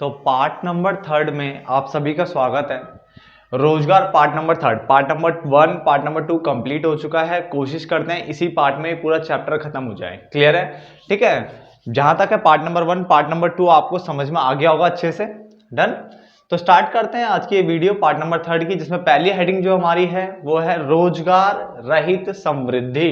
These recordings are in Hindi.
तो पार्ट नंबर 3 में आप सभी का स्वागत है। रोजगार part number 3, part number 1, part number 2 complete हो चुका है। कोशिश करते हैं इसी पार्ट में पूरा चैप्टर खत्म हो जाए। क्लियर है? ठीक है। जहां तक है पार्ट नंबर 1, पार्ट नंबर 2 आपको समझ में आ गया होगा अच्छे से। डन। तो स्टार्ट करते हैं आज की ये वीडियो पार्ट नंबर 3 की, जिसमें पहली हेडिंग जो हमारी है वो है रोजगार रहित समृद्धि।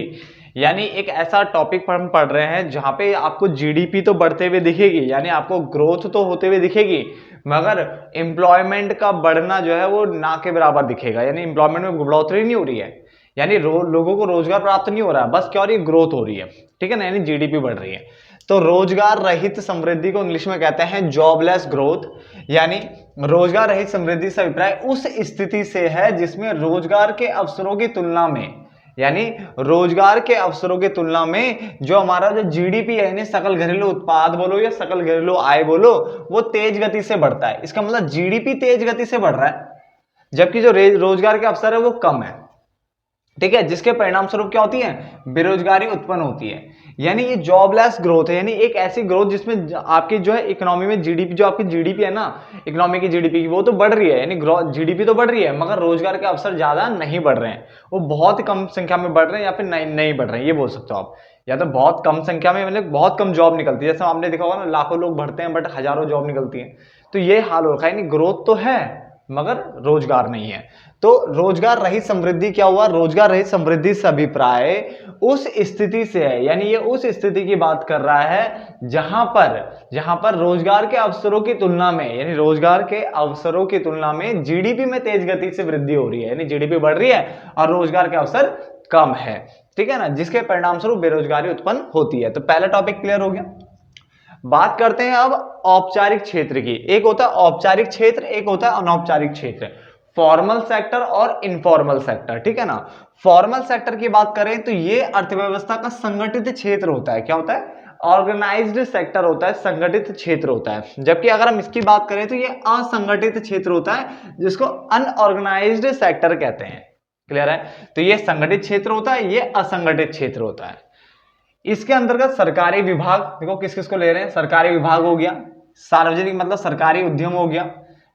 यानी एक ऐसा टॉपिक पर हम पढ़ रहे हैं जहां पे आपको जीडीपी तो बढ़ते हुए दिखेगी, यानी आपको ग्रोथ तो होते हुए दिखेगी, मगर एम्प्लॉयमेंट का बढ़ना जो है वो ना के बराबर दिखेगा। यानी एम्प्लॉयमेंट में बढ़ोतरी नहीं हो रही है, यानी लोगों को रोजगार प्राप्त नहीं हो रहा है, बस क्या हो रही है, ग्रोथ हो रही है। ठीक है ना, यानी जीडीपी बढ़ रही है। तो रोजगार रहित समृद्धि को इंग्लिश में कहते हैं जॉबलेस ग्रोथ। यानी रोजगार रहित समृद्धि से अभिप्राय उस स्थिति से है जिसमें रोजगार के अवसरों की तुलना में, यानी रोजगार के अवसरों की तुलना में जो हमारा जो जीडीपी है, यानी सकल घरेलू उत्पाद बोलो या सकल घरेलू आय बोलो, वो तेज गति से बढ़ता है। इसका मतलब जीडीपी तेज गति से बढ़ रहा है, जबकि जो रोजगार के अवसर है वो कम है। ठीक है, जिसके परिणाम स्वरूप क्या होती है, बेरोजगारी उत्पन्न होती है। यानी ये जॉबलेस ग्रोथ है, यानी एक ऐसी ग्रोथ जिसमें आपकी जो है इकोनॉमी में जीडीपी, जो आपकी जीडीपी है ना, इकोनॉमी की जीडीपी की, वो तो बढ़ रही है, यानी जीडीपी तो बढ़ रही है, मगर रोजगार के अवसर ज्यादा नहीं बढ़ रहे हैं। वो बहुत कम संख्या में बढ़ रहे हैं या फिर नहीं बढ़ रहे हैं, ये बोल सकते हो आप। या तो बहुत कम संख्या में, मतलब बहुत कम जॉब निकलती है, जैसे आपने देखा होगा ना, लाखों लोग बढ़ते हैं बट हजारों जॉब निकलती है। तो ये हाल हो रखा है, यानी ग्रोथ तो है मगर रोजगार नहीं है। तो रोजगार रहित समृद्धि क्या हुआ, रोजगार रहित समृद्धि से अभिप्राय उस स्थिति से है, यानी ये उस स्थिति की बात कर रहा है जहां पर रोजगार के अवसरों की तुलना में, यानी रोजगार के अवसरों की तुलना में जीडीपी में तेज गति से वृद्धि हो रही है, यानी जीडीपी बढ़ रही है और रोजगार के अवसर कम है। ठीक है ना, जिसके परिणाम स्वरूप बेरोजगारी उत्पन्न होती है। तो पहला टॉपिक क्लियर हो गया। बात करते हैं अब औपचारिक क्षेत्र की। एक होता है औपचारिक क्षेत्र, एक होता है अनौपचारिक क्षेत्र, फॉर्मल सेक्टर और इनफॉर्मल सेक्टर। ठीक है ना, फॉर्मल सेक्टर की बात करें तो ये अर्थव्यवस्था का संगठित क्षेत्र होता है। क्या होता है, ऑर्गेनाइज्ड सेक्टर होता है, संगठित क्षेत्र होता है। जबकि अगर हम इसकी बात करें तो ये असंगठित क्षेत्र होता है, जिसको अनऑर्गेनाइज्ड सेक्टर कहते हैं। क्लियर है? तो ये संगठित क्षेत्र होता है, ये असंगठित क्षेत्र होता है। इसके अंतर्गत सरकारी विभाग, देखो किस किस को ले रहे हैं, सरकारी विभाग हो गया, सार्वजनिक मतलब सरकारी उद्यम हो गया,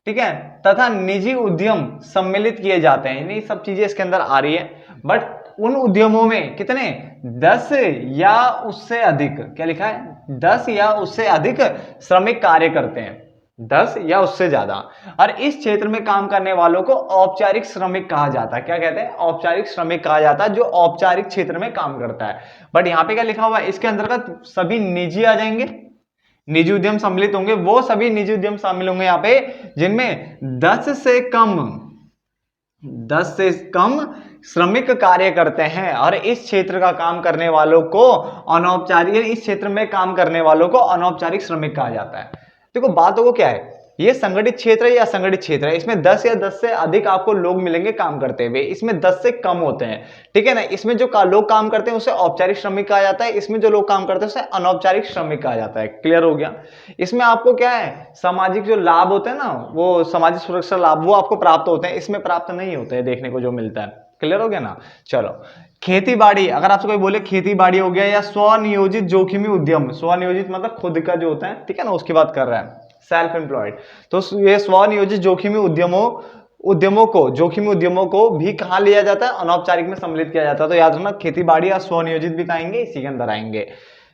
ठीक है, तथा निजी उद्यम सम्मिलित किए जाते हैं। यानी सब चीजें इसके अंदर आ रही है। बट उन उद्यमों में कितने, 10 या उससे अधिक, क्या लिखा है, 10 या उससे अधिक श्रमिक कार्य करते हैं, 10 या उससे ज्यादा। और इस क्षेत्र में काम करने वालों को औपचारिक श्रमिक कहा जाता है। क्या कहते हैं, औपचारिक श्रमिक कहा जाता है, जो औपचारिक क्षेत्र में काम करता है। बट यहाँ पे क्या लिखा हुआ है, इसके अंतर्गत सभी निजी आ जाएंगे, निजी उद्यम सम्मिलित होंगे। वो सभी निजी उद्यम शामिल होंगे यहाँ पे जिनमें 10 से कम श्रमिक कार्य करते हैं। और इस क्षेत्र का काम करने वालों को अनौपचारिक, इस क्षेत्र में काम करने वालों को अनौपचारिक श्रमिक कहा जाता है। देखो बातों को क्या है, ये संगठित क्षेत्र है या असंगठित क्षेत्र है, इसमें 10 या 10 से अधिक आपको लोग मिलेंगे काम करते हुए, इसमें 10 से कम होते हैं। ठीक है ना, इसमें जो लोग काम करते हैं उसे औपचारिक श्रमिक कहा जाता है, इसमें जो लोग काम करते हैं उसे अनौपचारिक श्रमिक कहा जाता है। क्लियर हो गया? इसमें आपको क्या है, सामाजिक जो लाभ होते हैं ना, वो सामाजिक सुरक्षा लाभ वो आपको प्राप्त होते हैं, इसमें प्राप्त नहीं होते हैं, देखने को जो मिलता है। क्लियर हो गया ना? चलो, खेती बाड़ी, अगर आपसे कोई बोले खेती बाड़ी हो गया या स्वनियोजित जोखिमी उद्यम, स्वनियोजित मतलब खुद का जो होता है, ठीक है ना, उसकी बात कर रहा है, सेल्फ एम्प्लॉयड। तो ये स्वनियोजित जोखिमी जोखिमी उद्यमों को भी कहां लिया जाता है, अनौपचारिक में सम्मिलित किया जाता है। तो याद रखना, खेती बाड़ी या स्वनियोजित भी कहेंगे, इसी के अंदर आएंगे।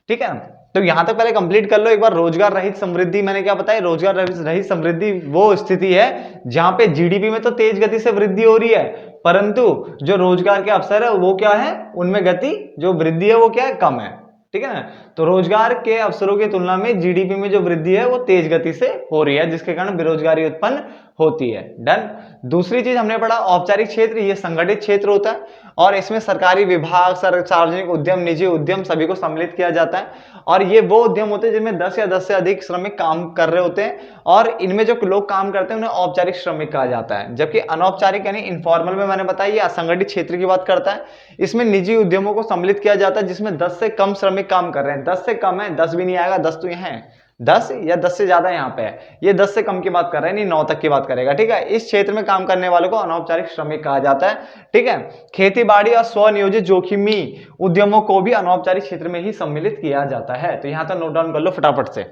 ठीक है, तो यहां तक पहले कंप्लीट कर लो एक बार। रोजगार रहित समृद्धि मैंने क्या बताया, रोजगार रहित समृद्धि वो स्थिति है जहां पे जीडीपी में तो तेज गति से वृद्धि हो रही है, परंतु जो रोजगार के अवसर है वो क्या है, उनमें गति जो वृद्धि है वो क्या है, कम है। ठीक है ना, तो रोजगार के अवसरों की तुलना में जीडीपी में जो वृद्धि है वो तेज गति से हो रही है, जिसके कारण बेरोजगारी उत्पन्न होती है। डन। दूसरी चीज हमने पढ़ा, औपचारिक क्षेत्र, ये संगठित क्षेत्र होता है और इसमें सरकारी विभाग, सार्वजनिक उद्यम, निजी उद्यम सभी को सम्मिलित किया जाता है। और ये वो उद्यम होते हैं जिनमें 10 या 10 से अधिक श्रमिक काम कर रहे होते हैं, और इनमें जो लोग काम करते हैं उन्हें औपचारिक श्रमिक कहा जाता है। जबकि अनौपचारिक यानी इनफॉर्मल में मैंने बताया, ये असंगठित क्षेत्र की बात करता है। इसमें निजी उद्यमों को सम्मिलित किया जाता है जिसमें 10 से कम श्रमिक काम कर रहे हैं। 10 से कम है, 10 भी नहीं आएगा, 10 तो यहाँ है, 10 या 10 से ज्यादा यहाँ पे है, ये 10 से कम की बात कर रहे हैं, नहीं 9 तक की बात करेगा। ठीक है, इस क्षेत्र में काम करने वालों को अनौपचारिक श्रमिक कहा जाता है। ठीक है, खेती बाड़ी और स्वनियोजित जोखिमी उद्यमों को भी अनौपचारिक क्षेत्र में ही सम्मिलित किया जाता है। तो यहां तो नोट डाउन कर लो फटाफट से।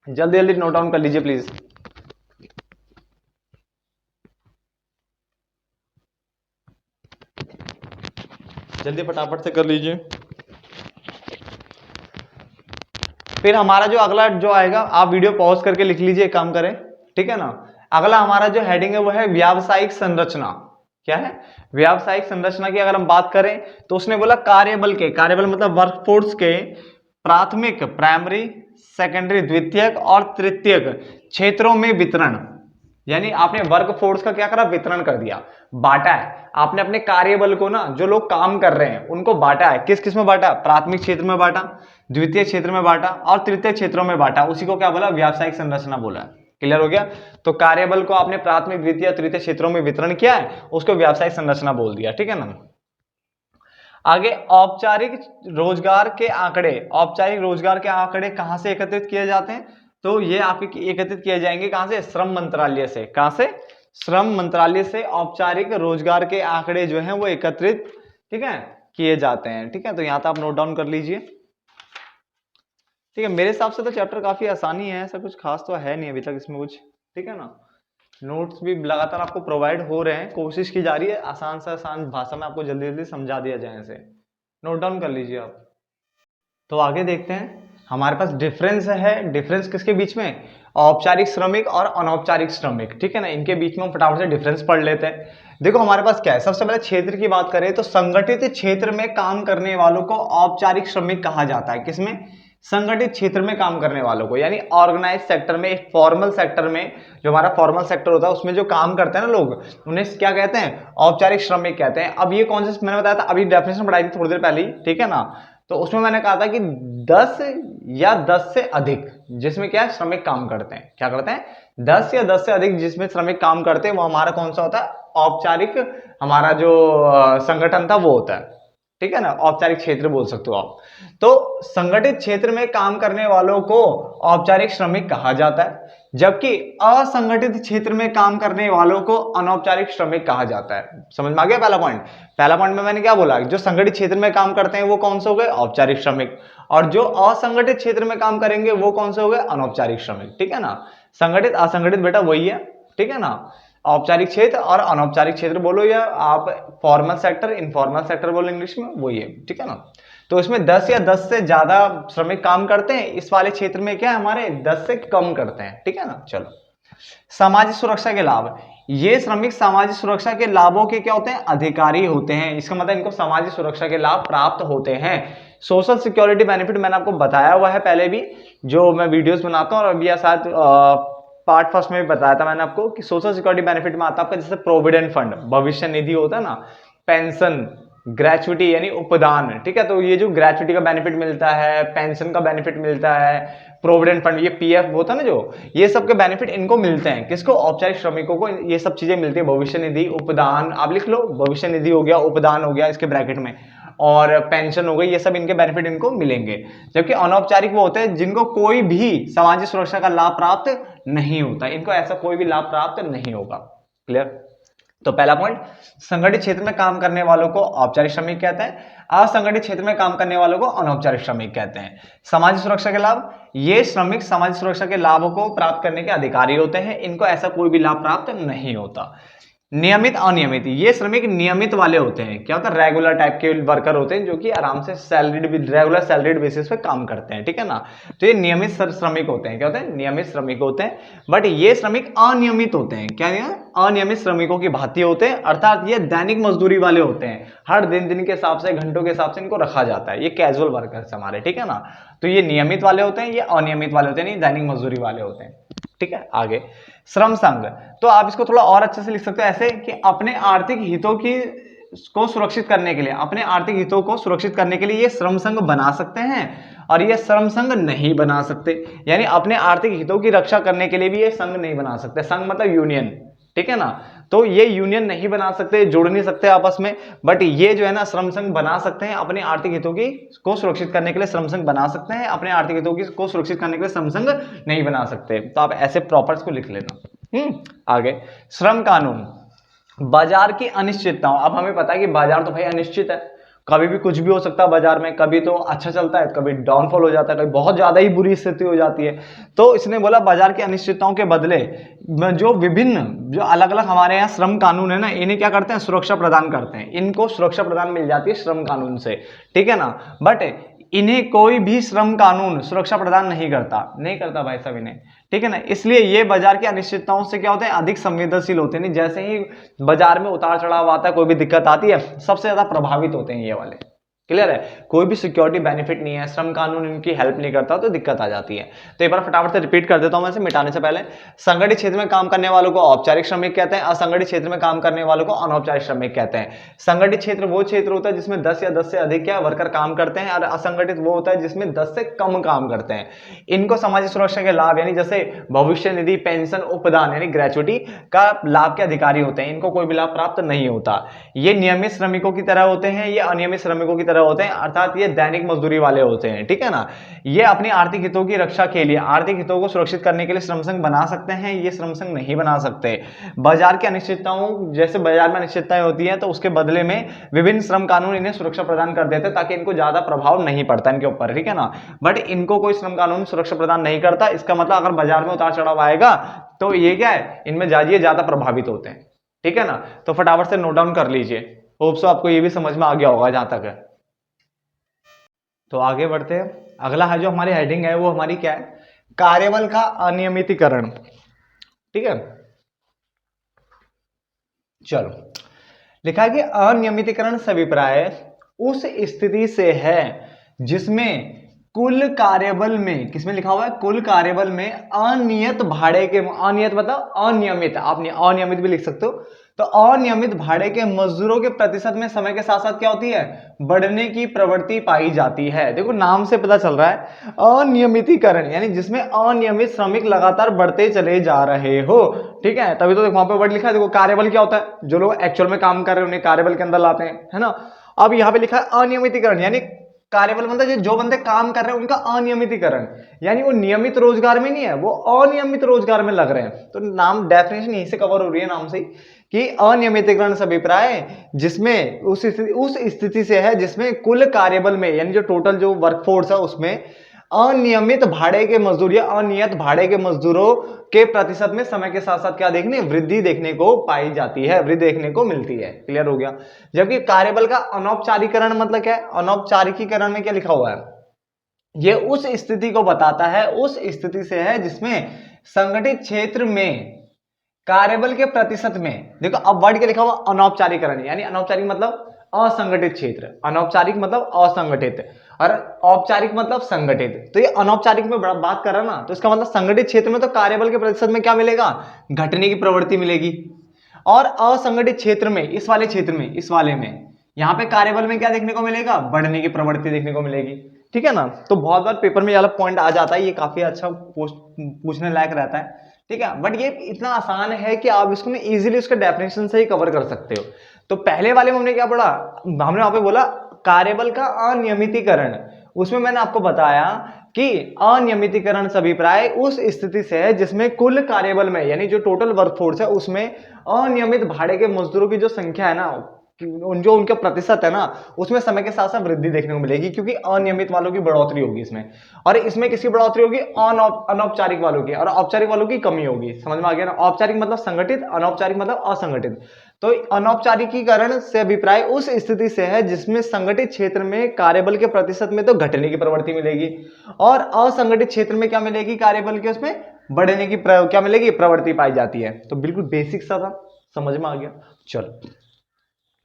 जल्दी जल्दी नोट डाउन कर लीजिए प्लीज। जल्दी फटाफट से कर लीजिए। फिर हमारा जो अगला जो आएगा, आप वीडियो पॉज करके लिख लीजिए, काम करें, ठीक है ना। अगला हमारा जो हेडिंग है वो है व्यावसायिक संरचना। क्या है? व्यावसायिक संरचना की अगर हम बात करें तो उसने बोला कार्यबल के, कार्यबल मतलब वर्कफोर्स के प्राथमिक, प्राइमरी, सेकेंडरी, द्वितीयक और तृतीयक क्षेत्रों में वितरण। यानी आपने वर्क फोर्स का क्या करा? वितरण कर दिया, बांटा है आपने अपने कार्यबल को ना, जो लोग काम कर रहे हैं उनको बांटा है। किस किस में बांटा? प्राथमिक क्षेत्र में बांटा, द्वितीय क्षेत्र में बांटा और तृतीय क्षेत्रों में बांटा। उसी को क्या बोला? व्यावसायिक संरचना बोला। क्लियर हो गया? तो कार्यबल को आपने प्राथमिक, द्वितीय, तृतीय क्षेत्रों में वितरण किया है, उसको व्यावसायिक संरचना बोल दिया, ठीक है ना। आगे औपचारिक रोजगार के आंकड़े। औपचारिक रोजगार के आंकड़े कहां से एकत्रित किए जाते हैं? तो ये आपके एकत्रित किए जाएंगे कहां से? श्रम मंत्रालय से। कहां से? श्रम मंत्रालय से औपचारिक रोजगार के आंकड़े जो हैं वो एकत्रित, ठीक है, किए जाते हैं, ठीक है। तो यहां तक आप नोट डाउन कर लीजिए, ठीक है। मेरे हिसाब से तो चैप्टर काफी आसानी है, ऐसा कुछ खास तो है नहीं अभी तक इसमें कुछ, ठीक है ना। नोट्स भी लगातार आपको प्रोवाइड हो रहे हैं, कोशिश की जा रही है आसान से आसान भाषा में आपको जल्दी जल्दी समझा दिया जाए इसे। नोट डाउन कर लीजिए आप। तो आगे देखते हैं, हमारे पास डिफरेंस है। डिफरेंस किसके बीच में? औपचारिक श्रमिक और अनौपचारिक श्रमिक, ठीक है ना। इनके बीच में हम फटाफट से डिफरेंस पढ़ लेते हैं। देखो हमारे पास क्या है, सबसे पहले क्षेत्र की बात करें तो संगठित क्षेत्र में काम करने वालों को औपचारिक श्रमिक कहा जाता है। किसमें? संगठित क्षेत्र में काम करने वालों को, यानी ऑर्गेनाइज सेक्टर में, फॉर्मल सेक्टर में, जो हमारा फॉर्मल सेक्टर होता है उसमें जो काम करते हैं ना लोग, उन्हें क्या कहते हैं? औपचारिक श्रमिक कहते हैं। अब ये कॉन्सेप्ट मैंने बताया था, अभी डेफिनेशन पढ़ाई थी थोड़ी देर पहले ही, ठीक है ना। तो उसमें मैंने कहा था कि 10 या 10 से अधिक जिसमें क्या है? श्रमिक काम करते हैं। क्या करते हैं? 10 या 10 से अधिक जिसमें श्रमिक काम करते हैं, वो हमारा कौन सा होता है? औपचारिक, हमारा जो संगठन था वो होता है, ठीक है ना। औपचारिक क्षेत्र बोल सकते हो आप। तो संगठित क्षेत्र में काम करने वालों को औपचारिक श्रमिक कहा जाता है, जबकि असंगठित क्षेत्र में काम करने वालों को अनौपचारिक श्रमिक कहा जाता है। समझ में आ गया पहला पॉइंट? पहला पॉइंट में मैंने क्या बोला? जो संगठित क्षेत्र में काम करते हैं वो कौन से हो गए? औपचारिक श्रमिक। और जो असंगठित क्षेत्र में काम करेंगे वो कौन से हो गए? अनौपचारिक श्रमिक, ठीक है ना। संगठित असंगठित बेटा वही है, ठीक है ना। औपचारिक क्षेत्र और अनौपचारिक क्षेत्र बोलो, या आप फॉर्मल सेक्टर, इनफॉर्मल सेक्टर बोलो इंग्लिश में, वही है, ठीक है ना। तो इसमें 10 या 10 से ज्यादा श्रमिक काम करते हैं, इस वाले क्षेत्र में क्या है? हमारे 10 से कम करते हैं, ठीक है ना। चलो, सामाजिक सुरक्षा के लाभ। ये श्रमिक सामाजिक सुरक्षा के लाभों के क्या होते हैं? अधिकारी होते हैं। इसका मतलब इनको सामाजिक सुरक्षा के लाभ प्राप्त होते हैं। सोशल सिक्योरिटी बेनिफिट मैंने आपको बताया हुआ है पहले भी, जो मैं वीडियोस बनाता हूँ, और अभी साथ पार्ट फर्स्ट में भी बताया था मैंने आपको कि सोशल सिक्योरिटी बेनिफिट में आता है आपका जैसे प्रोविडेंट फंड, भविष्य निधि होता है ना, पेंशन, ग्रेचुटी यानी उपदान, ठीक है। तो ये जो ग्रेचुटी का बेनिफिट मिलता है, पेंशन का बेनिफिट मिलता है, प्रोविडेंट फंड, ये पीएफ होता है ना जो, ये सब के बेनिफिट इनको मिलते हैं। किसको? औपचारिक श्रमिकों को ये सब चीजें मिलती है। भविष्य निधि, उपदान, आप लिख लो, भविष्य निधि हो गया, उपदान हो गया इसके ब्रैकेट में, और पेंशन हो गई, ये सब इनके बेनिफिट इनको मिलेंगे। जबकि अनौपचारिक वो होते हैं जिनको कोई भी सामाजिक सुरक्षा का लाभ प्राप्त नहीं होता, इनको ऐसा कोई भी लाभ प्राप्त नहीं होगा। क्लियर? तो पहला पॉइंट, संगठित क्षेत्र में काम करने वालों को औपचारिक श्रमिक कहते हैं, असंगठित क्षेत्र में काम करने वालों को अनौपचारिक श्रमिक कहते हैं। सामाजिक सुरक्षा के लाभ, ये श्रमिक सामाजिक सुरक्षा के लाभों को प्राप्त करने के अधिकारी होते हैं, इनको ऐसा कोई भी लाभ प्राप्त नहीं होता। नियमित, अनियमित, ये श्रमिक नियमित वाले होते हैं। क्या होता है? रेगुलर टाइप के वर्कर होते हैं जो कि आराम से सैलरीड, रेगुलर सैलरीड बेसिस पे काम करते हैं, ठीक है ना। तो ये नियमित श्रमिक होते हैं। क्या होते हैं? नियमित श्रमिक होते हैं। बट ये श्रमिक अनियमित होते हैं। क्या है? अनियमित श्रमिकों की भांति होते हैं, अर्थात ये दैनिक मजदूरी वाले होते हैं। हर दिन के हिसाब से, घंटों के हिसाब से इनको रखा जाता है। ये कैजुअल वर्कर्स हमारे, ठीक है ना। तो ये नियमित वाले होते हैं, ये अनियमित वाले होते हैं, नहीं दैनिक मजदूरी वाले होते हैं, ठीक है। आगे श्रम संघ, तो आप इसको थोड़ा और अच्छे से लिख सकते हो ऐसे कि अपने आर्थिक हितों की को सुरक्षित करने के लिए, अपने आर्थिक हितों को सुरक्षित करने के लिए ये श्रम संघ बना सकते हैं और ये श्रम संघ नहीं बना सकते। यानी अपने आर्थिक हितों की रक्षा करने के लिए भी ये संघ नहीं बना सकते। संघ मतलब यूनियन, ठीक है ना। तो ये यूनियन नहीं बना सकते, जोड़ नहीं सकते आपस में, बट ये जो है ना श्रम संघ बना सकते हैं। अपने आर्थिक हितों की को सुरक्षित करने के लिए श्रम संघ बना सकते हैं, अपने आर्थिक हितों की को सुरक्षित करने के लिए श्रम संघ नहीं बना सकते। तो आप ऐसे प्रॉपर्स को लिख लेना। आगे श्रम कानून, बाजार की अनिश्चितताओं। अब हमें पता है कि बाजार तो भाई अनिश्चित है, कभी भी कुछ भी हो सकता है बाजार में, कभी तो अच्छा चलता है, कभी डाउनफॉल हो जाता है, कभी बहुत ज्यादा ही बुरी स्थिति हो जाती है। तो इसने बोला बाजार की अनिश्चितताओं के बदले जो विभिन्न जो अलग अलग हमारे यहाँ श्रम कानून है ना, इन्हें क्या करते हैं, सुरक्षा प्रदान करते हैं, इनको सुरक्षा प्रदान मिल जाती है श्रम कानून से, ठीक है ना। बट इन्हें कोई भी श्रम कानून सुरक्षा प्रदान नहीं करता, नहीं करता भाई साहब इन्हें, ठीक है ना। इसलिए ये बाजार की अनिश्चितताओं से क्या होते हैं, अधिक संवेदनशील होते हैं। जैसे ही बाजार में उतार चढ़ाव आता है, कोई भी दिक्कत आती है, सबसे ज्यादा प्रभावित होते हैं ये वाले। क्लियर है, कोई भी सिक्योरिटी बेनिफिट नहीं है, श्रम कानून इनकी हेल्प नहीं करता, तो दिक्कत आ जाती है। तो एक बार फटाफट से रिपीट कर देता हूं मैं इसे मिटाने से पहले। संगठित क्षेत्र में काम करने वालों को औपचारिक श्रमिक कहते हैं, असंगठित क्षेत्र में काम करने वालों को अनौपचारिक श्रमिक कहते हैं। संगठित क्षेत्र वो क्षेत्र होता है जिसमें 10 या 10 से अधिक क्या वर्कर काम करते हैं, और असंगठित वो होता है जिसमें 10 से कम काम करते हैं। इनको सामाजिक सुरक्षा के लाभ यानी जैसे भविष्य निधि, पेंशन, उपदान यानी ग्रेचुटी का लाभ के अधिकारी होते हैं, इनको कोई भी लाभ प्राप्त नहीं होता। ये नियमित श्रमिकों की तरह होते हैं, ये अनियमित श्रमिकों की होते हैं, अर्थात ये दैनिक मजदूरी वाले होते हैं, ठीक है ना। ये अपनी आर्थिक हितों की रक्षा के लिए, आर्थिक हितों को सुरक्षित करने के लिए श्रम संघ बना सकते हैं, ये श्रम संघ नहीं बना सकते। बाजार की अनिश्चितताओं, जैसे बाजार में अनिश्चितताएं होती हैं तो उसके बदले में विभिन्न श्रम कानून इन्हें सुरक्षा प्रदान कर देते हैं ताकि इनको ज्यादा प्रभाव नहीं पड़ता इनके ऊपर, ठीक है ना। बट इनको कोई श्रम कानून सुरक्षा प्रदान नहीं करता, इसका मतलब अगर बाजार में उतार चढ़ाव आएगा तो ये क्या है, इनमें ज्यादा प्रभावित होते हैं, ठीक है ना। तो फटाफट से नोट डाउन कर लीजिए, होप सो आपको ये भी समझ में आ गया होगा जहां तक है। तो आगे बढ़ते हैं, अगला है जो हमारी हेडिंग है वो हमारी क्या है, कार्यबल का अनियमितीकरण, ठीक है। चलो, लिखा है कि अनियमितीकरण से अभिप्राय उस स्थिति से है जिसमें कुल कार्यबल में, किसमें लिखा हुआ है, कुल कार्यबल में अनियत भाड़े के, अनियत मतलब अनियमित, आप अनियमित भी लिख सकते हो, तो अनियमित भाड़े के मजदूरों के प्रतिशत में समय के साथ साथ क्या होती है, बढ़ने की प्रवृत्ति पाई जाती है। देखो नाम से पता चल रहा है अनियमितीकरण, यानी जिसमें अनियमित श्रमिक लगातार बढ़ते चले जा रहे हो, ठीक है। तभी तो देखो वहां पे वर्ड लिखा है, देखो कार्यबल क्या होता है, जो लोग एक्चुअल में काम कर रहे हैं उन्हें कार्यबल के अंदर लाते हैं, है ना। अब यहाँ पे लिखा है अनियमितीकरण, यानी कार्यबल मतलब जो बंदे काम कर रहे हैं उनका अनियमितीकरण, यानी वो नियमित रोजगार में नहीं है, वो अनियमित रोजगार में लग रहे हैं। तो नाम डेफिनेशन यहीं से कवर हो रही है नाम से कि अनियमितीकरण से अभिप्राय जिसमें उस स्थिति से है जिसमें कुल कार्यबल में, यानी जो टोटल जो वर्कफोर्स है उसमें अनियमित भाड़े के मजदूर या अनियत भाड़े के मजदूरों के प्रतिशत में समय के साथ साथ क्या देखने, वृद्धि देखने को पाई जाती है, वृद्धि देखने को मिलती है। क्लियर हो गया। जबकि कार्यबल का अनौपचारिकरण मतलब क्या है, अनौपचारिकीकरण में क्या लिखा हुआ है, ये उस स्थिति को बताता है, उस स्थिति से है जिसमें संगठित क्षेत्र में कार्यबल के प्रतिशत में, देखो अब वर्ड क्या लिखा हुआ, अनौपचारिकरण, यानी अनौपचारिक मतलब असंगठित क्षेत्र, अनौपचारिक मतलब असंगठित, और औपचारिक मतलब संगठित। तो ये अनौपचारिक में बात कर रहा है ना, तो इसका मतलब संगठित क्षेत्र में तो कार्यबल के प्रतिशत में क्या मिलेगा, घटने की प्रवृत्ति मिलेगी, और असंगठित क्षेत्र में, इस वाले क्षेत्र में, इस वाले में यहाँ पे कार्यबल में क्या देखने को मिलेगा, बढ़ने की प्रवृत्ति देखने को मिलेगी, ठीक है ना। तो बहुत बार पेपर में ये वाला पॉइंट आ जाता है, ये काफी अच्छा पूछने लायक रहता है, ठीक है। बट ये इतना आसान है कि आप इसको इजीली उसके डेफिनेशन से ही कवर कर सकते हो। तो पहले वाले में हमने क्या पढ़ा, हमने वहां पे बोला कार्यबल का अनियमितीकरण, उसमें मैंने आपको बताया कि अनियमितीकरण से अभिप्राय उस स्थिति से है जिसमें कुल कार्यबल में, यानी जो टोटल वर्कफोर्स है उसमें अनियमित भाड़े के मजदूरों की जो संख्या है ना, जो उनका प्रतिशत है ना, उसमें समय के साथ साथ वृद्धि देखने को मिलेगी, क्योंकि अनियमित वालों की बढ़ोतरी होगी इसमें, और इसमें किसकी बढ़ोतरी होगी, अनौपचारिक वालों की, और औपचारिक वालों की कमी होगी। समझ में आ गया ना, औपचारिक मतलब संगठित, अनौपचारिक मतलब असंगठित। तो अनौपचारिकीकरण से अभिप्राय उस स्थिति से है जिसमें संगठित क्षेत्र में कार्यबल के प्रतिशत में तो घटने की प्रवृत्ति मिलेगी, और असंगठित क्षेत्र में क्या मिलेगी, कार्यबल के उसमें बढ़ने की क्या मिलेगी, प्रवृत्ति पाई जाती है। तो बिल्कुल बेसिक सा था, समझ में आ गया। चलो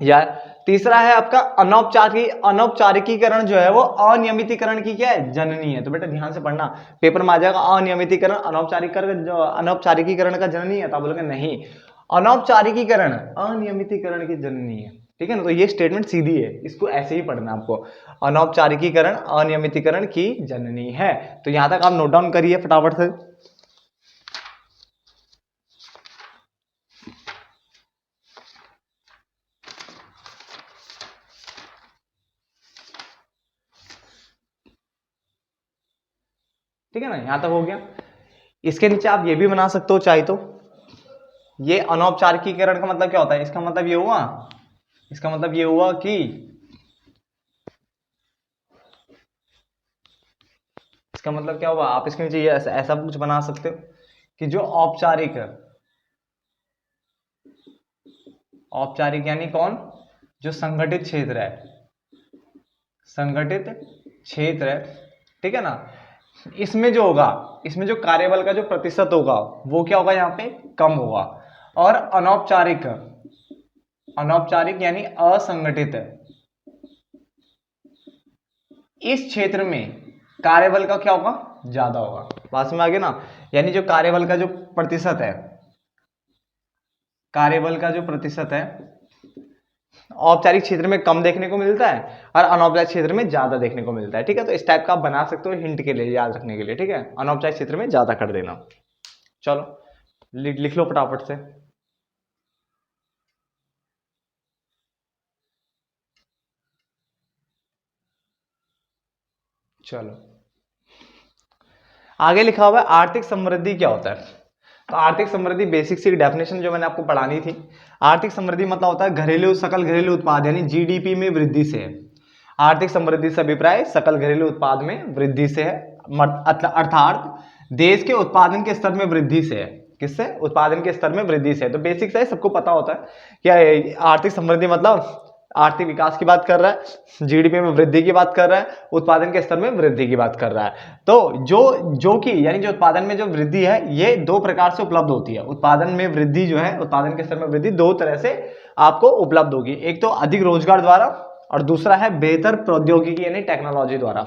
यार, तीसरा है आपका अनौपचारिकीकरण, जो है वो अनियमितीकरण की क्या है, जननी है। तो बेटा ध्यान से पढ़ना, पेपर में आ जाएगा अनियमितीकरण अनौपचारिकीकरण का जननी है, तो आप बोलोगे नहीं, अनौपचारिकीकरण अनियमितीकरण की जननी है, ठीक है ना। तो ये स्टेटमेंट सीधी है, इसको ऐसे ही पढ़ना आपको, अनौपचारिकीकरण अनियमितीकरण की जननी है। तो यहां तक आप नोट डाउन करिए फटाफट से। ठीक है ना, यहां तक हो गया। इसके नीचे आप ये भी बना सकते हो चाहे तो, ये अनौपचारिकीकरण का मतलब क्या होता है, इसका मतलब ये हुआ कि इसका मतलब क्या हुआ, आप इसके नीचे ये ऐसा कुछ बना सकते हो कि जो औपचारिक है, औपचारिक यानी कौन, जो संगठित क्षेत्र है, संगठित क्षेत्र है, ठीक है ना, इसमें जो होगा, इसमें जो कार्यबल का जो प्रतिशत होगा वो क्या होगा, यहाँ पे कम होगा। और अनौपचारिक, अनौपचारिक यानी असंगठित, इस क्षेत्र में कार्यबल का क्या होगा, ज्यादा होगा। बात में आ गया ना, यानी जो कार्यबल का जो प्रतिशत है, कार्यबल का जो प्रतिशत है औपचारिक क्षेत्र में कम देखने को मिलता है और अनौपचारिक क्षेत्र में ज्यादा देखने को मिलता है, ठीक है। तो इस टाइप का आप बना सकते हो हिंट के लिए, याद रखने के लिए, ठीक है। अनौपचारिक क्षेत्र में ज्यादा कर देना। चलो लिख लो फटाफट से। चलो आगे लिखा हुआ है आर्थिक समृद्धि क्या होता है। तो आर्थिक समृद्धि बेसिक सी डेफिनेशन जो मैंने आपको पढ़ानी थी, आर्थिक समृद्धि मतलब होता है घरेलू सकल घरेलू उत्पाद यानी जीडीपी में वृद्धि से है। आर्थिक समृद्धि से अभिप्राय सकल घरेलू उत्पाद में वृद्धि से है, अर्थात देश के उत्पादन के स्तर में वृद्धि से है। किससे, उत्पादन के स्तर में वृद्धि से है। तो बेसिक से सबको पता होता है कि आर्थिक समृद्धि मतलब आर्थिक विकास की बात कर रहा है, जीडीपी में वृद्धि की बात कर रहा है, उत्पादन के स्तर में वृद्धि की बात कर रहा है। तो जो कि यानी जो उत्पादन में जो वृद्धि है ये दो प्रकार से उपलब्ध होती है। उत्पादन में वृद्धि जो है, उत्पादन के स्तर में वृद्धि दो तरह से आपको उपलब्ध होगी, एक तो अधिक रोजगार द्वारा और दूसरा है बेहतर प्रौद्योगिकी यानी टेक्नोलॉजी द्वारा।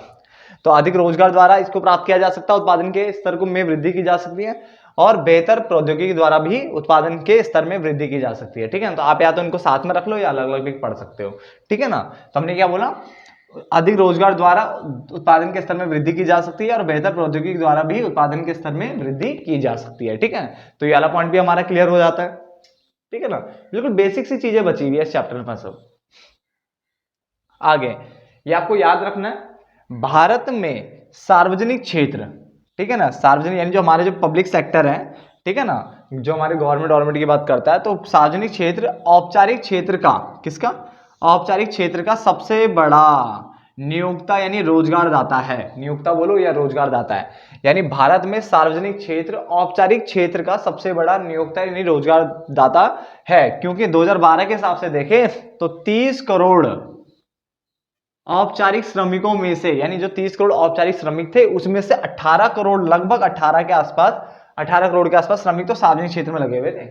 तो अधिक रोजगार द्वारा इसको प्राप्त किया जा सकता है, उत्पादन के स्तर को में वृद्धि की जा सकती है, और बेहतर प्रौद्योगिकी द्वारा भी उत्पादन के स्तर में वृद्धि की जा सकती है, ठीक है ना। तो आप या तो इनको साथ में रख लो या अलग अलग भी पढ़ सकते हो, ठीक है ना। तो हमने क्या बोला, अधिक रोजगार द्वारा उत्पादन के स्तर में वृद्धि की जा सकती है और बेहतर प्रौद्योगिकी द्वारा भी उत्पादन के स्तर में वृद्धि की जा सकती है, ठीक है। तो ये वाला पॉइंट भी हमारा क्लियर हो जाता है, ठीक है ना। बिल्कुल बेसिक सी चीजें बची हुई है इस चैप्टर में सब। आगे ये आपको याद रखना है, भारत में सार्वजनिक क्षेत्र, ठीक है ना, सार्वजनिक यानी जो हमारे जो पब्लिक सेक्टर है, ठीक है ना, जो हमारे गवर्नमेंट की बात करता है, तो सार्वजनिक क्षेत्र औपचारिक क्षेत्र का, किसका, औपचारिक क्षेत्र का सबसे बड़ा नियोक्ता यानी रोजगार दाता है। नियोक्ता बोलो या रोजगार दाता है, यानी भारत में सार्वजनिक क्षेत्र औपचारिक क्षेत्र का सबसे बड़ा नियोक्ता यानी रोजगार दाता है। क्योंकि 2012 के हिसाब से देखें तो 30 करोड़ औपचारिक श्रमिकों में से, यानी जो 30 करोड़ औपचारिक श्रमिक थे उसमें से 18 करोड़, लगभग 18 के आसपास, 18 करोड़ के आसपास श्रमिक तो सार्वजनिक क्षेत्र में लगे हुए थे।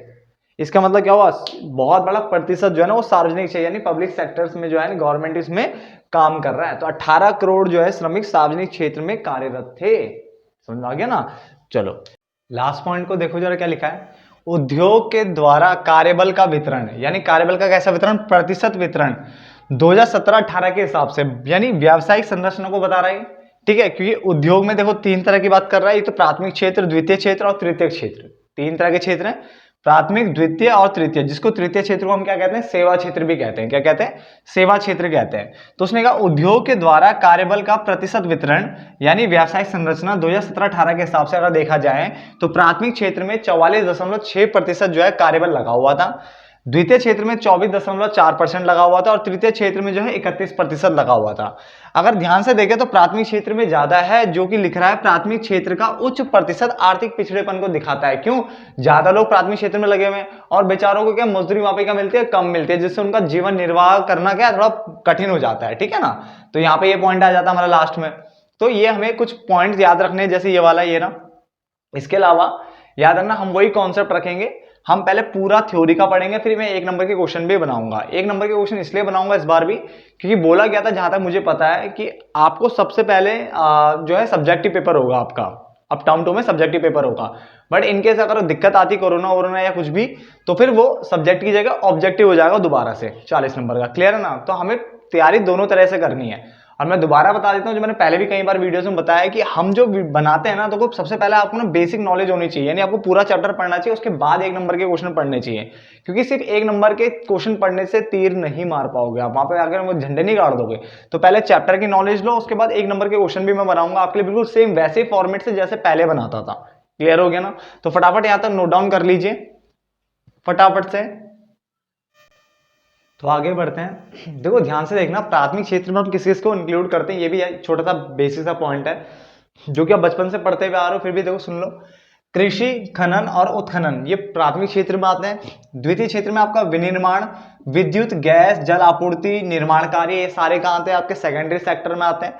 इसका मतलब क्या हुआ, बहुत बड़ा प्रतिशत जो है ना वो सार्वजनिक क्षेत्र यानी पब्लिक सेक्टर्स में जो है गवर्नमेंट इसमें काम कर रहा है। तो 18 करोड़ जो है श्रमिक सार्वजनिक क्षेत्र में कार्यरत थे, समझ में आ गया ना। चलो लास्ट पॉइंट को देखो जरा, क्या लिखा है, उद्योग के द्वारा कार्यबल का वितरण, यानी कार्यबल का कैसा वितरण, प्रतिशत वितरण 2017-18 के हिसाब से, यानी व्यावसायिक संरचना को बता रहा है, ठीक है। क्योंकि उद्योग में देखो तीन तरह की बात कर रहा है, ये तो प्राथमिक क्षेत्र, द्वितीय क्षेत्र और तृतीय क्षेत्र, तीन तरह के क्षेत्र हैं, प्राथमिक, द्वितीय और तृतीय। जिसको तृतीय क्षेत्र को हम क्या कहते हैं, सेवा क्षेत्र भी कहते हैं। क्या कहते हैं, सेवा क्षेत्र कहते हैं। तो उसने कहा उद्योग के द्वारा कार्यबल का प्रतिशत वितरण यानी व्यावसायिक संरचना 2017-18 के हिसाब से अगर देखा जाए तो प्राथमिक क्षेत्र में 44.6% जो है कार्यबल लगा हुआ था, द्वितीय क्षेत्र में 24.4% लगा हुआ था और तृतीय क्षेत्र में जो है 31% लगा हुआ था। अगर ध्यान से देखें तो प्राथमिक क्षेत्र में ज्यादा है, जो कि लिख रहा है प्राथमिक क्षेत्र का उच्च प्रतिशत आर्थिक पिछड़ेपन को दिखाता है। क्यों, ज्यादा लोग प्राथमिक क्षेत्र में लगे हुए हैं और बेचारों को क्या मजदूरी वहां पे क्या मिलती है, कम मिलती है, जिससे उनका जीवन निर्वाह करना क्या थोड़ा कठिन हो जाता है, ठीक है ना। तो यहाँ पे ये पॉइंट आ जाता है हमारा लास्ट में। तो ये हमें कुछ पॉइंट याद रखने, जैसे ये वाला ये ना, इसके अलावा याद रखना हम वही कॉन्सेप्ट रखेंगे, हम पहले पूरा थ्योरी का पढ़ेंगे, फिर मैं एक नंबर के क्वेश्चन भी बनाऊंगा। एक नंबर के क्वेश्चन इसलिए बनाऊंगा इस बार भी क्योंकि बोला गया था, जहां तक मुझे पता है, कि आपको सबसे पहले जो है सब्जेक्टिव पेपर होगा आपका, अब टर्म 2 में सब्जेक्टिव पेपर होगा। बट इनकेस अगर दिक्कत आती कोरोना या कुछ भी, तो फिर वो सब्जेक्ट की जगह ऑब्जेक्टिव हो जाएगा दोबारा से 40 नंबर का। क्लियर है ना। तो हमें तैयारी दोनों तरह से करनी है। और मैं दोबारा बता देता हूं, जो मैंने पहले भी कई बार वीडियोस में बताया कि हम जो बनाते हैं ना, तो सबसे पहले आपको ना बेसिक नॉलेज होनी चाहिए, यानी आपको पूरा चैप्टर पढ़ना चाहिए, उसके बाद एक नंबर के क्वेश्चन पढ़ने चाहिए। क्योंकि सिर्फ एक नंबर के क्वेश्चन पढ़ने से तीर नहीं मार पाओगे आप, वहां पे आकर वो झंडे नहीं गाड़ दोगे। तो पहले चैप्टर की नॉलेज लो, उसके बाद एक नंबर के क्वेश्चन भी मैं बनाऊंगा आपके लिए, बिल्कुल सेम वैसे फॉर्मेट से जैसे पहले बनाता था। क्लियर हो गया ना। तो फटाफट यहां तक नोट डाउन कर लीजिए फटाफट से। तो आगे बढ़ते हैं। देखो ध्यान से देखना, प्राथमिक क्षेत्र में हम किस किस को इंक्लूड करते हैं, ये भी छोटा सा बेसिक सा पॉइंट है। जो कि आप बचपन से पढ़ते हुए आ रहे हो, फिर भी देखो सुन लो। कृषि, खनन और उत्खनन ये प्राथमिक क्षेत्र में आते हैं। द्वितीय क्षेत्र में आपका विनिर्माण, विद्युत, गैस, जल आपूर्ति, निर्माण कार्य, ये सारे कहाँ आते हैं? आपके सेकेंडरी सेक्टर में आते हैं।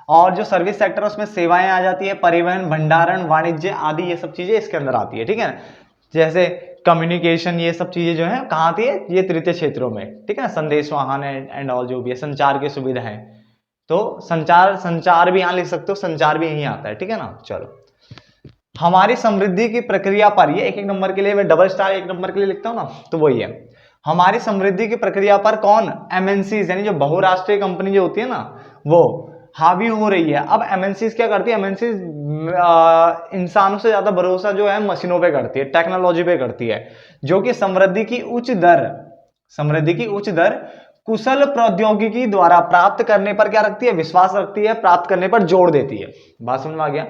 और जो सर्विस सेक्टर है उसमें सेवाएं आ जाती है, परिवहन, भंडारण, वाणिज्य आदि ये सब चीजें इसके अंदर आती है, ठीक है ना। जैसे कम्युनिकेशन, ये सब चीजें जो है कहाँ आती है? ये तृतीय क्षेत्रों में, ठीक है ना। संदेश वाहन एंड ऑल जो भी है, संचार की सुविधाएं, तो संचार भी यहाँ लिख सकते हो, संचार भी यहीं आता है, ठीक है ना। चलो, हमारी समृद्धि की प्रक्रिया पर, ये एक एक नंबर के लिए मैं डबल स्टार एक नंबर के लिए लिखता हूं ना, तो वही है। हमारी समृद्धि की प्रक्रिया पर कौन? एमएनसीज, यानी जो बहुराष्ट्रीय कंपनी जो होती है ना, वो हावी हो रही है। अब एमएनसीज क्या करती है? एमएनसीज इंसानों से ज्यादा भरोसा जो है मशीनों पे करती है, टेक्नोलॉजी पे करती है, जो कि समृद्धि की उच्च दर कुशल प्रौद्योगिकी द्वारा प्राप्त करने पर क्या रखती है? विश्वास रखती है, प्राप्त करने पर जोर देती है। बात समझ में आ गया?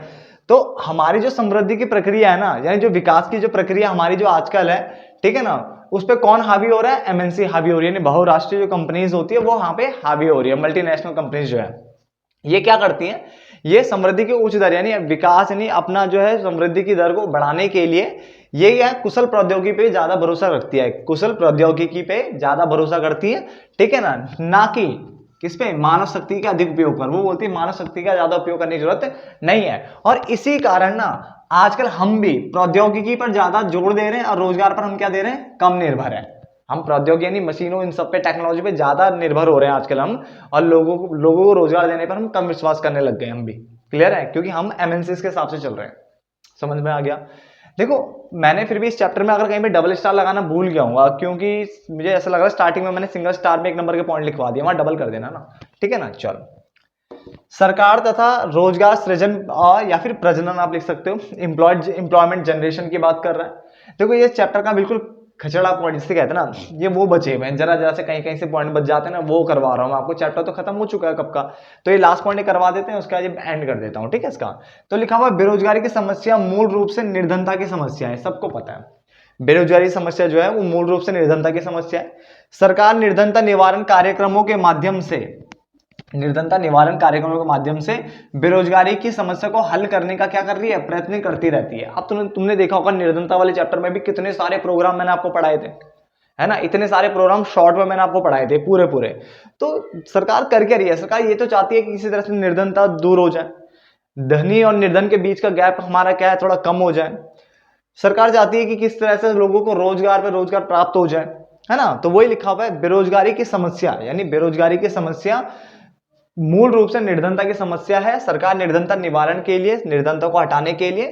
तो हमारी जो समृद्धि की प्रक्रिया है ना, यानी जो विकास की जो प्रक्रिया हमारी जो आजकल है, ठीक है ना, उस पे कौन हावी हो रहा है? एमएनसी हावी हो रही है, यानी बहुराष्ट्रीय जो कंपनीज होती है वो वहां पे हावी हो रही है। मल्टीनेशनल कंपनीज जो है ये क्या करती हैं? ये समृद्धि की उच्च दर, यानी विकास, यानी अपना जो है समृद्धि की दर को बढ़ाने के लिए ये क्या है? कुशल प्रौद्योगिकी पे ज्यादा भरोसा रखती है, कुशल प्रौद्योगिकी पे ज्यादा भरोसा करती है, ठीक है ना कि किस पे? मानव शक्ति का अधिक उपयोग पर। वो बोलती है मानव शक्ति का ज्यादा उपयोग करने की जरूरत नहीं है। और इसी कारण ना आजकल हम भी प्रौद्योगिकी पर ज्यादा जोर दे रहे हैं और रोजगार पर हम क्या दे रहे हैं? कम निर्भर है। हम प्रौद्योगिकी यानी मशीनों, इन सब पे, टेक्नोलॉजी पे ज्यादा निर्भर हो रहे हैं आजकल हम, और लोगों को रोजगार देने पर हम कम विश्वास करने लग गए हम भी। क्लियर है? क्योंकि हम एमएनसीज के हिसाब से चल रहे हैं। समझ में आ गया? देखो, मैंने फिर भी इस चैप्टर में अगर कहीं पे डबल स्टार लगाना भूल गया हूँ, क्योंकि मुझे ऐसा लग रहा है स्टार्टिंग में मैंने सिंगल स्टार में एक नंबर के पॉइंट लिखवा दिया, वहां डबल कर देना ना, ठीक है ना। चलो, सरकार तथा रोजगार सृजन या फिर प्रजनन आप लिख सकते हो, एम्प्लॉयमेंट जनरेशन की बात कर रहा है। देखो, ये चैप्टर का बिल्कुल खचड़ा पॉइंट जिसे कहते हैं ना, ये वो बचे हुए हैं, जरा से कहीं कहीं से पॉइंट बच जाते हैं ना, वो करवा रहा हूं मैं आपको। चैप्टर तो खत्म हो चुका है कब का, तो ये लास्ट पॉइंट करवा देते हैं, उसके बाद एंड कर देता हूं, ठीक है। इसका तो लिखा हुआ बेरोजगारी की समस्या मूल रूप से निर्धनता की समस्या है, सबको पता है। बेरोजगारी समस्या जो है वो मूल रूप से निर्धनता की समस्या है। सरकार निर्धनता निवारण कार्यक्रमों के माध्यम से बेरोजगारी की समस्या को हल करने का क्या कर रही है? प्रयत्न करती रहती है। अब तुमने देखा होगा निर्धनता वाले चैप्टर में भी कितने सारे प्रोग्राम मैंने आपको पढ़ाए थे, है ना। इतने सारे प्रोग्राम शॉर्ट में मैंने आपको पढ़ाए थे पूरे। तो सरकार कर क्या रही है? सरकार ये तो चाहती है कि किसी तरह से निर्धनता दूर हो जाए, धनी और निर्धन के बीच का गैप हमारा क्या है? थोड़ा कम हो जाए। सरकार चाहती है कि किस तरह से लोगों को रोजगार पे रोजगार प्राप्त हो जाए, है ना। तो वही लिखा हुआ है, बेरोजगारी की समस्या, यानी बेरोजगारी की समस्या मूल रूप से निर्धनता की समस्या है। सरकार निर्धनता निवारण के लिए, निर्धनता को हटाने के लिए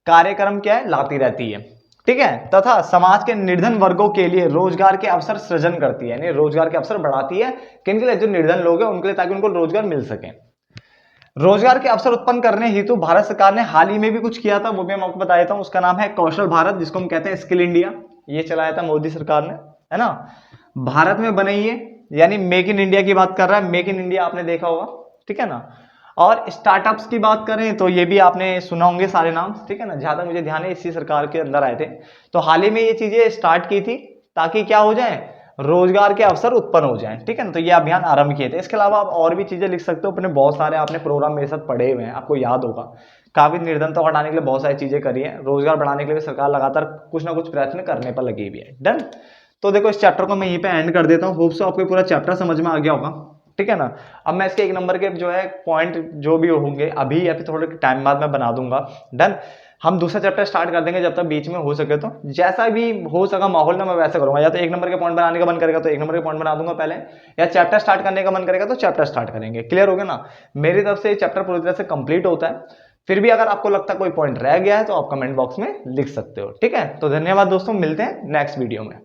कार्यक्रम क्या है? लाती रहती है, ठीक है। तथा समाज के निर्धन वर्गों के लिए रोजगार के अवसर सृजन करती है, यानी रोजगार के अवसर बढ़ाती है। किन के लिए? जो निर्धन लोग हैं उनके लिए, ताकि उनको रोजगार मिल सके। रोजगार के अवसर उत्पन्न करने हेतु भारत सरकार ने हाल ही में भी कुछ किया था, वो भी मैं आपको बता देता हूं। उसका नाम है कौशल भारत, जिसको हम कहते हैं स्किल इंडिया। ये चलाया था मोदी सरकार ने, है ना। भारत में बने ये, यानी मेक इन इंडिया की बात कर रहा है। मेक इन इंडिया आपने देखा होगा, ठीक है ना। और स्टार्टअप्स की बात करें तो ये भी आपने सुना होंगे सारे नाम, ठीक है ना। जहां तक मुझे ध्यान है इसी सरकार के अंदर आए थे। तो हाल ही में ये चीजें स्टार्ट की थी ताकि क्या हो जाए? रोजगार के अवसर उत्पन्न हो जाएं, ठीक है ना। तो ये अभियान आरंभ किए थे। इसके अलावा आप और भी चीजें लिख सकते हो, अपने बहुत सारे आपने प्रोग्राम मेरे साथ पढ़े हुए हैं, आपको याद होगा। काफी निर्धनता को हटाने के लिए बहुत सारी चीजें करी है, रोजगार बढ़ाने के लिए सरकार लगातार कुछ ना कुछ प्रयत्न करने पर लगी हुई है। डन। तो देखो, इस चैप्टर को मैं यहीं पे एंड कर देता हूँ। होप सो आपको पूरा चैप्टर समझ में आ गया होगा, ठीक है ना। अब मैं इसके एक नंबर के जो है पॉइंट जो भी होंगे अभी या फिर थोड़े टाइम बाद मैं बना दूंगा। डन। हम दूसरा चैप्टर स्टार्ट कर देंगे जब तक बीच में हो सके, तो जैसा भी हो सका माहौल ना मैं वैसा करूंगा। या तो एक नंबर के पॉइंट बनाने का मन करेगा तो एक नंबर के पॉइंट बना दूंगा पहले, या चैप्टर स्टार्ट करने का मन करेगा तो चैप्टर स्टार्ट करेंगे। क्लियर हो गया ना। मेरी तरफ से चैप्टर पूरी तरह से कंप्लीट होता है। फिर भी अगर आपको लगता है कोई पॉइंट रह गया है तो आप कमेंट बॉक्स में लिख सकते हो, ठीक है। तो धन्यवाद दोस्तों, मिलते हैं नेक्स्ट वीडियो में।